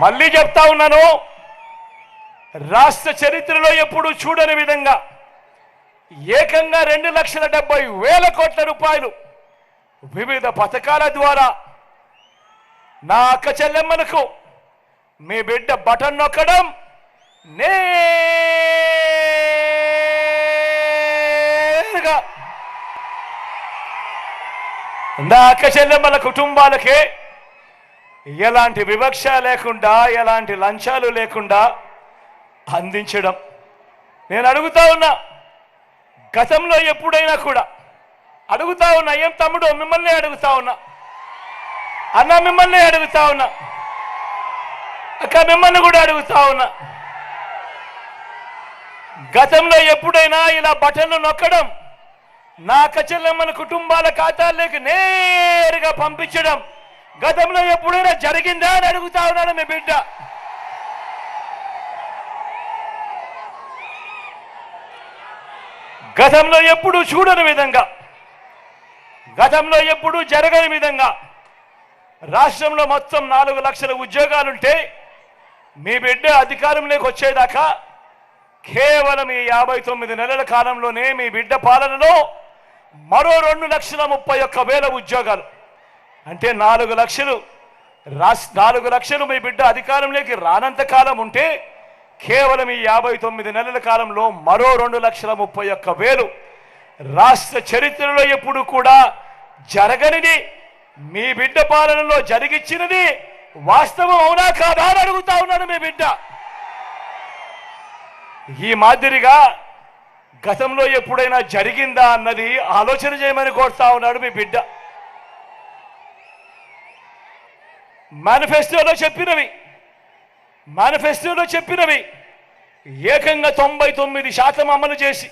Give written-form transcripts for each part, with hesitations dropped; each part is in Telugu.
మళ్ళీ చెప్తా ఉన్నాను, రాష్ట్ర చరిత్రలో ఎప్పుడు చూడని విధంగా ఏకంగా 2,70,000 కోట్ల రూపాయలు వివిధ పథకాల ద్వారా నా అక్క చెల్లెమ్మలకు మీ బిడ్డ బటన్ నొక్కడం నేరుగా నా అక్క చెల్లెమ్మల కుటుంబాలకే ఎలాంటి వివక్ష లేకుండా, ఎలాంటి లంచాలు లేకుండా అందించడం. నేను అడుగుతా ఉన్నా, గతంలో ఎప్పుడైనా కూడా అడుగుతా ఉన్నా, ఏం తమ్ముడు మిమ్మల్ని అడుగుతా ఉన్నా, అన్న మిమ్మల్ని అడుగుతా ఉన్నా, అక్క మిమ్మల్ని కూడా అడుగుతా ఉన్నా, గతంలో ఎప్పుడైనా ఇలా బటన్లు నొక్కడం, నా అక్క చెల్లెమ్మల కుటుంబాల ఖాతాల్లోకి నేరుగా పంపించడం గతంలో ఎప్పుడైనా జరిగిందా అని అడుగుతా ఉన్నాడు మీ బిడ్డ. గతంలో ఎప్పుడు చూడని విధంగా, గతంలో ఎప్పుడు జరగని విధంగా రాష్ట్రంలో మొత్తం 4 లక్షల ఉద్యోగాలుంటే మీ బిడ్డ అధికారంలోకి వచ్చేదాకా కేవలం ఈ 59 నెలల కాలంలోనే మీ బిడ్డ పాలనలో మరో 2,31,000 ఉద్యోగాలు, అంటే 4 లక్షలు మీ బిడ్డ అధికారంలోకి రానంత కాలం ఉంటే కేవలం ఈ 59 నెలల కాలంలో మరో 2,31,000 రాష్ట్ర చరిత్రలో ఎప్పుడు కూడా జరగనిది మీ బిడ్డ పాలనలో జరిగిచ్చినది వాస్తవం అవునా కాదా అని అడుగుతా ఉన్నాడు మీ బిడ్డ. ఈ మాదిరిగా గతంలో ఎప్పుడైనా జరిగిందా అన్నది ఆలోచన చేయమని కోరుతా ఉన్నాడు మీ బిడ్డ. మేనిఫెస్టోలో చెప్పినవి ఏకంగా 99% అమలు చేసి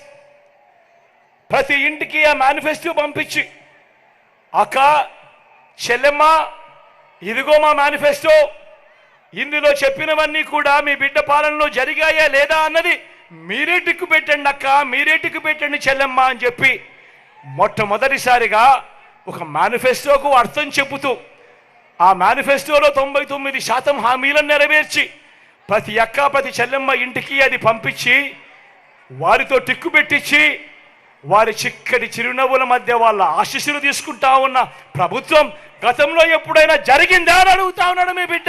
ప్రతి ఇంటికి ఆ మేనిఫెస్టో పంపించి, అక్క చెల్లెమ్మ ఇదిగో మా మేనిఫెస్టో, ఇందులో చెప్పినవన్నీ కూడా మీ బిడ్డ పాలనలో జరిగాయా లేదా అన్నది మీరే టిక్కు పెట్టండి అక్క, మీరే టిక్కు పెట్టండి చెల్లెమ్మ అని చెప్పి మొట్టమొదటిసారిగా ఒక మేనిఫెస్టోకు అర్థం చెబుతూ ఆ మేనిఫెస్టోలో 99% హామీలను నెరవేర్చి ప్రతి అక్క ప్రతి చెల్లెమ్మ ఇంటికి అది పంపించి వారితో టిక్కు పెట్టించి వారి చిక్కటి చిరునవ్వుల మధ్య వాళ్ళ ఆశీస్సులు తీసుకుంటా ఉన్న ప్రభుత్వం గతంలో ఎప్పుడైనా జరిగిందా అని అడుగుతా ఉన్నాడు మీ బిడ్డ.